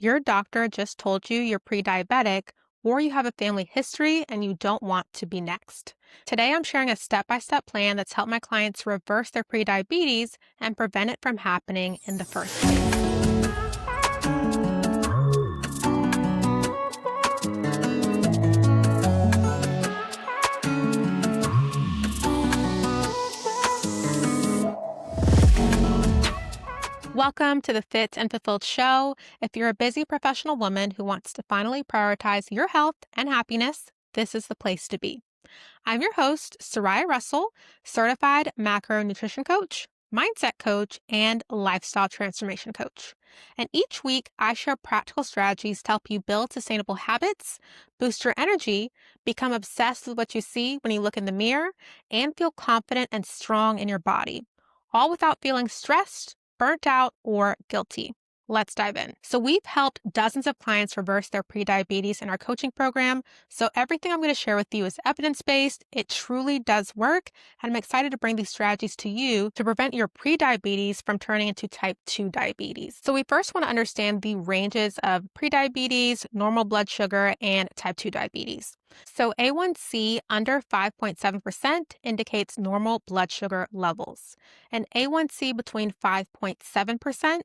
Your doctor just told you you're pre-diabetic, or you have a family history and you don't want to be next. Today, I'm sharing a step-by-step plan that's helped my clients reverse their pre-diabetes and prevent it from happening in the first place. Welcome to the Fit and Fulfilled Show. If you're a busy professional woman who wants to finally prioritize your health and happiness, this is the place to be. I'm your host, Soraya Russell, certified macronutrition coach, mindset coach, and lifestyle transformation coach. And each week, I share practical strategies to help you build sustainable habits, boost your energy, become obsessed with what you see when you look in the mirror, and feel confident and strong in your body, all without feeling stressed, burnt out, or guilty. Let's dive in. So we've helped dozens of clients reverse their prediabetes in our coaching program. So everything I'm going to share with you is evidence-based. It truly does work. And I'm excited to bring these strategies to you to prevent your prediabetes from turning into type 2 diabetes. So we first want to understand the ranges of prediabetes, normal blood sugar, and type 2 diabetes. So A1C under 5.7% indicates normal blood sugar levels. And A1C between 5.7%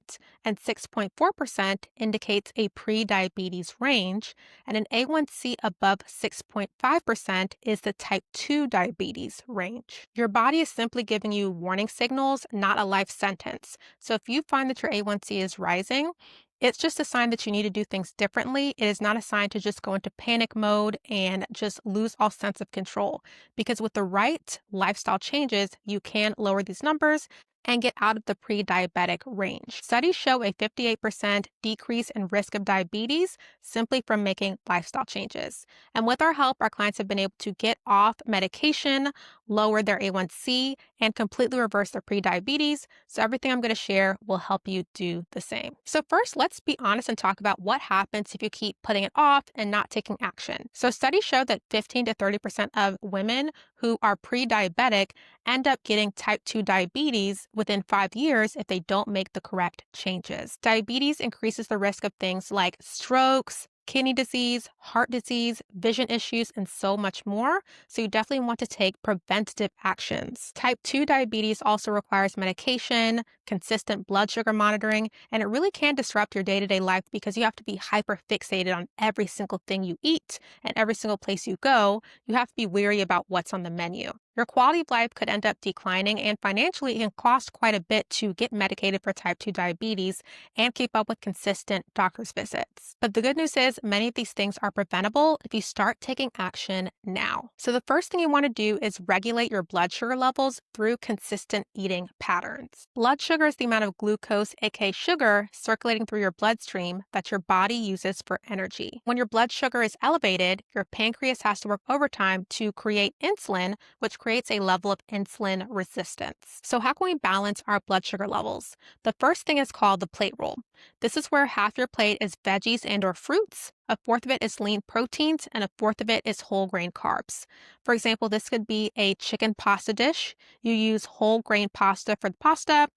and 6.4% indicates a pre-diabetes range, and an A1C above 6.5% is the type 2 diabetes range. Your body is simply giving you warning signals, not a life sentence. So if you find that your A1C is rising, it's just a sign that you need to do things differently. It is not a sign to just go into panic mode and just lose all sense of control. Because with the right lifestyle changes, you can lower these numbers and get out of the pre-diabetic range. Studies show a 58% decrease in risk of diabetes simply from making lifestyle changes. And with our help, our clients have been able to get off medication, lower their A1C, and completely reverse their pre-diabetes. So everything I'm going to share will help you do the same. So first, let's be honest and talk about what happens if you keep putting it off and not taking action. So studies show that 15 to 30% of women who are pre-diabetic end up getting type 2 diabetes within 5 years if they don't make the correct changes. Diabetes increases the risk of things like strokes, kidney disease, heart disease, vision issues, and so much more. So you definitely want to take preventative actions. Type 2 diabetes also requires medication, consistent blood sugar monitoring, and it really can disrupt your day-to-day life because you have to be hyper fixated on every single thing you eat and every single place you go. You have to be wary about what's on the menu. Your quality of life could end up declining, and financially, it can cost quite a bit to get medicated for type 2 diabetes and keep up with consistent doctor's visits. But the good news is many of these things are preventable if you start taking action now. So the first thing you want to do is regulate your blood sugar levels through consistent eating patterns. Blood sugar is the amount of glucose, aka sugar, circulating through your bloodstream that your body uses for energy. When your blood sugar is elevated, your pancreas has to work overtime to create insulin, which creates a level of insulin resistance. So how can we balance our blood sugar levels? The first thing is called the plate rule. This is where half your plate is veggies and or fruits, a fourth of it is lean proteins, and a fourth of it is whole grain carbs. For example, this could be a chicken pasta dish. You use whole grain pasta for the pasta.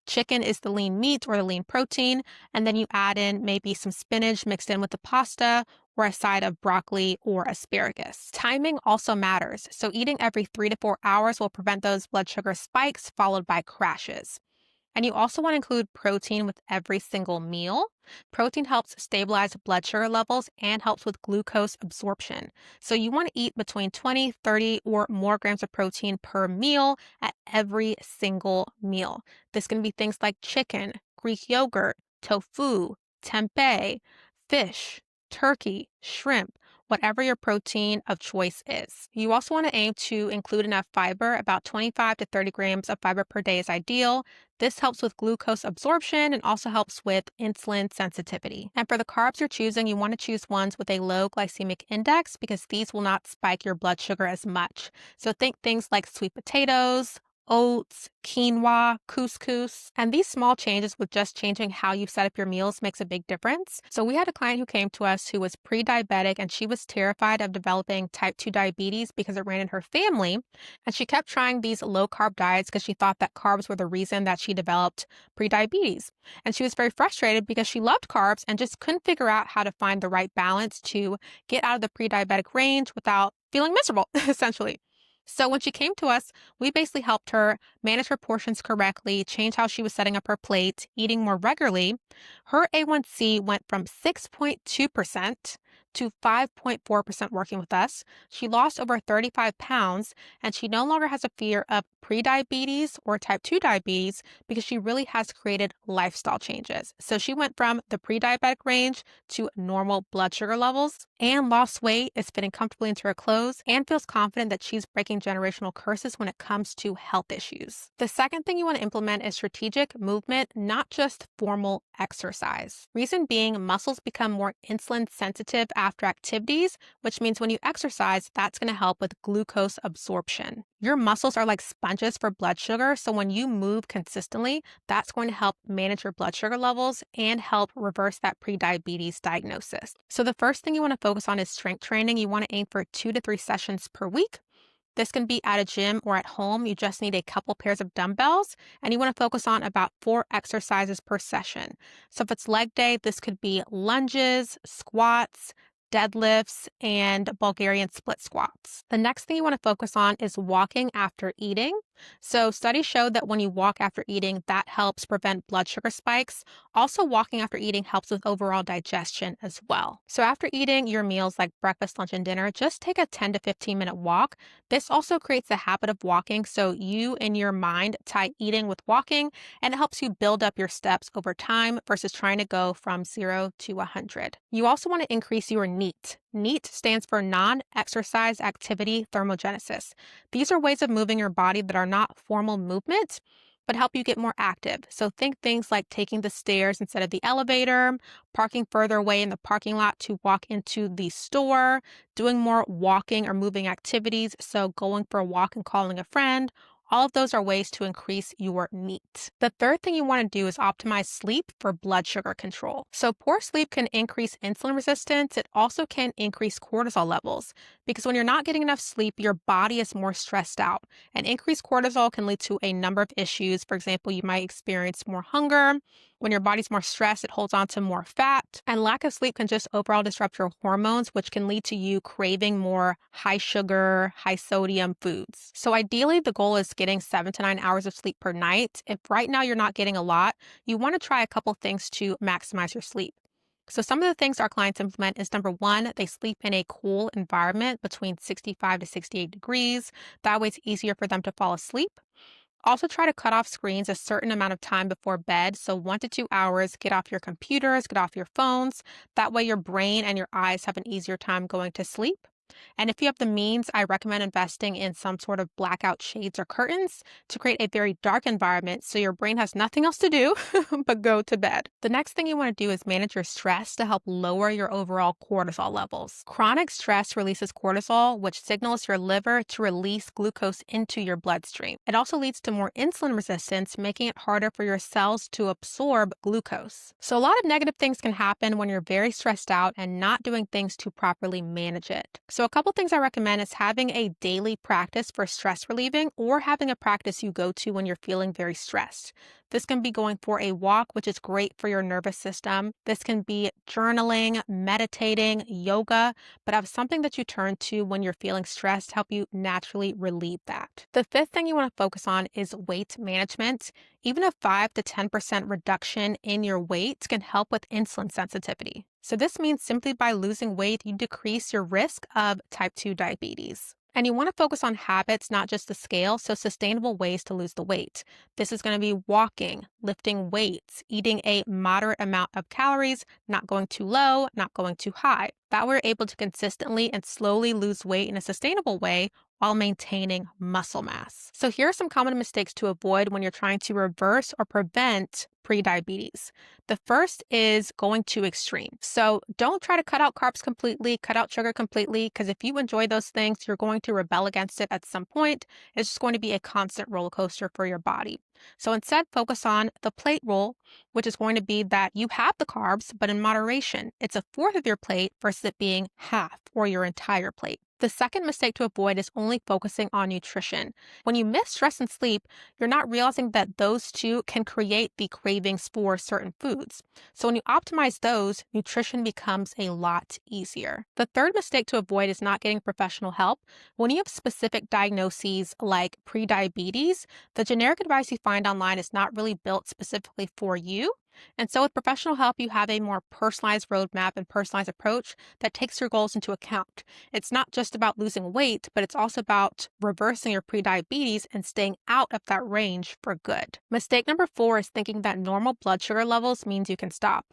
Chicken is the lean meat or the lean protein, and then you add in maybe some spinach mixed in with the pasta or a side of broccoli or asparagus. Timing also matters, so eating every 3 to 4 hours will prevent those blood sugar spikes followed by crashes. And you also want to include protein with every single meal. Protein helps stabilize blood sugar levels and helps with glucose absorption. So you want to eat between 20, 30, or more grams of protein per meal at every single meal. This can be things like chicken, Greek yogurt, tofu, tempeh, fish, turkey, shrimp, whatever your protein of choice is. You also want to aim to include enough fiber. About 25 to 30 grams of fiber per day is ideal. This helps with glucose absorption and also helps with insulin sensitivity. And for the carbs you're choosing, you want to choose ones with a low glycemic index because these will not spike your blood sugar as much. So think things like sweet potatoes, oats, quinoa, couscous. And these small changes with just changing how you set up your meals makes a big difference. So we had a client who came to us who was pre-diabetic and she was terrified of developing type 2 diabetes because it ran in her family. And she kept trying these low carb diets because she thought that carbs were the reason that she developed pre-diabetes. And she was very frustrated because she loved carbs and just couldn't figure out how to find the right balance to get out of the pre-diabetic range without feeling miserable, essentially. So when she came to us, we basically helped her manage her portions correctly, change how she was setting up her plate, eating more regularly. Her A1C went from 6.2% to 5.4% working with us. She lost over 35 pounds, and she no longer has a fear of prediabetes or type 2 diabetes because she really has created lifestyle changes. So she went from the pre-diabetic range to normal blood sugar levels and lost weight, is fitting comfortably into her clothes, and feels confident that she's breaking generational curses when it comes to health issues. The second thing you want to implement is strategic movement, not just formal exercise. Reason being, muscles become more insulin sensitive after activities, which means when you exercise, that's going to help with glucose absorption. Your muscles are like sponges for blood sugar, so when you move consistently, that's going to help manage your blood sugar levels and help reverse that prediabetes diagnosis. So the first thing you want to focus on is strength training. You want to aim for 2 to 3 sessions per week. This can be at a gym or at home. You just need a couple pairs of dumbbells, and you want to focus on about 4 exercises per session. So if it's leg day, this could be lunges, squats, deadlifts, and Bulgarian split squats. The next thing you want to focus on is walking after eating. So studies show that when you walk after eating, that helps prevent blood sugar spikes. Also, walking after eating helps with overall digestion as well. So after eating your meals like breakfast, lunch, and dinner, just take a 10 to 15-minute walk. This also creates a habit of walking, so you in your mind tie eating with walking, and it helps you build up your steps over time versus trying to go from 0 to 100. You also want to increase your NEAT. NEAT stands for non-exercise activity thermogenesis. These are ways of moving your body that are not formal movement, but help you get more active. So think things like taking the stairs instead of the elevator, parking further away in the parking lot to walk into the store, doing more walking or moving activities. So going for a walk and calling a friend. All of those are ways to increase your NEAT. The third thing you want to do is optimize sleep for blood sugar control. So poor sleep can increase insulin resistance. It also can increase cortisol levels because when you're not getting enough sleep, your body is more stressed out. And increased cortisol can lead to a number of issues. For example, you might experience more hunger. When your body's more stressed, it holds on to more fat. And lack of sleep can just overall disrupt your hormones, which can lead to you craving more high sugar, high sodium foods. So ideally, the goal is getting 7 to 9 hours of sleep per night. If right now you're not getting a lot, you want to try a couple things to maximize your sleep. So some of the things our clients implement is number one, they sleep in a cool environment between 65 to 68 degrees. That way it's easier for them to fall asleep. Also, try to cut off screens a certain amount of time before bed. So 1 to 2 hours, get off your computers, get off your phones. That way your brain and your eyes have an easier time going to sleep. And if you have the means, I recommend investing in some sort of blackout shades or curtains to create a very dark environment so your brain has nothing else to do but go to bed. The next thing you want to do is manage your stress to help lower your overall cortisol levels. Chronic stress releases cortisol, which signals your liver to release glucose into your bloodstream. It also leads to more insulin resistance, making it harder for your cells to absorb glucose. So a lot of negative things can happen when you're very stressed out and not doing things to properly manage it. So a couple things I recommend is having a daily practice for stress relieving or having a practice you go to when you're feeling very stressed. This can be going for a walk, which is great for your nervous system. This can be journaling, meditating, yoga, but have something that you turn to when you're feeling stressed to help you naturally relieve that. The fifth thing you want to focus on is weight management. Even a 5 to 10% reduction in your weight can help with insulin sensitivity. So this means simply by losing weight, you decrease your risk of type 2 diabetes. And you want to focus on habits, not just the scale, so sustainable ways to lose the weight. This is going to be walking, lifting weights, eating a moderate amount of calories, not going too low, not going too high. That we're able to consistently and slowly lose weight in a sustainable way while maintaining muscle mass. So here are some common mistakes to avoid when you're trying to reverse or prevent prediabetes. The first is going too extreme. So don't try to cut out carbs completely, cut out sugar completely, because if you enjoy those things, you're going to rebel against it at some point. It's just going to be a constant roller coaster for your body. So instead, focus on the plate rule, which is going to be that you have the carbs, but in moderation. It's a fourth of your plate versus it being half or your entire plate. The second mistake to avoid is only focusing on nutrition. When you miss stress and sleep, you're not realizing that those two can create the cravings for certain foods. So when you optimize those, nutrition becomes a lot easier. The third mistake to avoid is not getting professional help. When you have specific diagnoses like prediabetes, the generic advice you find online is not really built specifically for you. And so with professional help, you have a more personalized roadmap and personalized approach that takes your goals into account. It's not just about losing weight, but it's also about reversing your prediabetes and staying out of that range for good. Mistake number 4 is thinking that normal blood sugar levels means you can stop.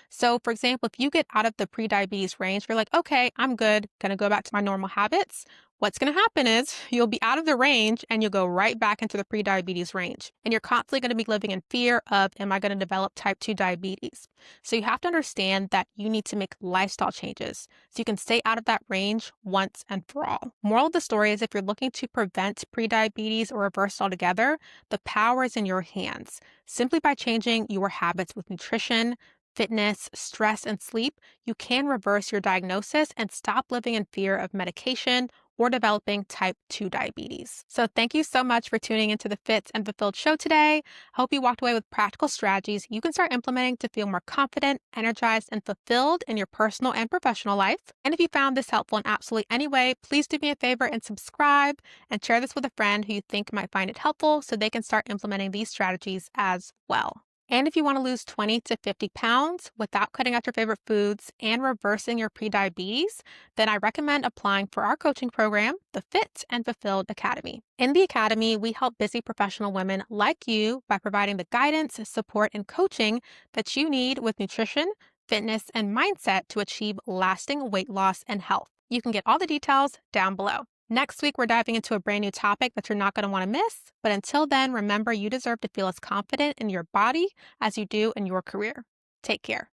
So, for example, if you get out of the prediabetes range, you're like, okay, I'm good, gonna go back to my normal habits. What's going to happen is you'll be out of the range and you'll go right back into the prediabetes range. And you're constantly going to be living in fear of, am I going to develop type 2 diabetes? So you have to understand that you need to make lifestyle changes so you can stay out of that range once and for all. Moral of the story is if you're looking to prevent prediabetes or reverse it altogether, the power is in your hands. Simply by changing your habits with nutrition, fitness, stress, and sleep, you can reverse your diagnosis and stop living in fear of medication or developing type 2 diabetes. So thank you so much for tuning into the Fit and Fulfilled show today. Hope you walked away with practical strategies you can start implementing to feel more confident, energized, and fulfilled in your personal and professional life. And if you found this helpful in absolutely any way, please do me a favor and subscribe and share this with a friend who you think might find it helpful so they can start implementing these strategies as well. And if you want to lose 20 to 50 pounds without cutting out your favorite foods and reversing your prediabetes, then I recommend applying for our coaching program, the Fit and Fulfilled Academy. In the Academy, we help busy professional women like you by providing the guidance, support, and coaching that you need with nutrition, fitness, and mindset to achieve lasting weight loss and health. You can get all the details down below. Next week, we're diving into a brand new topic that you're not going to want to miss. But until then, remember you deserve to feel as confident in your body as you do in your career. Take care.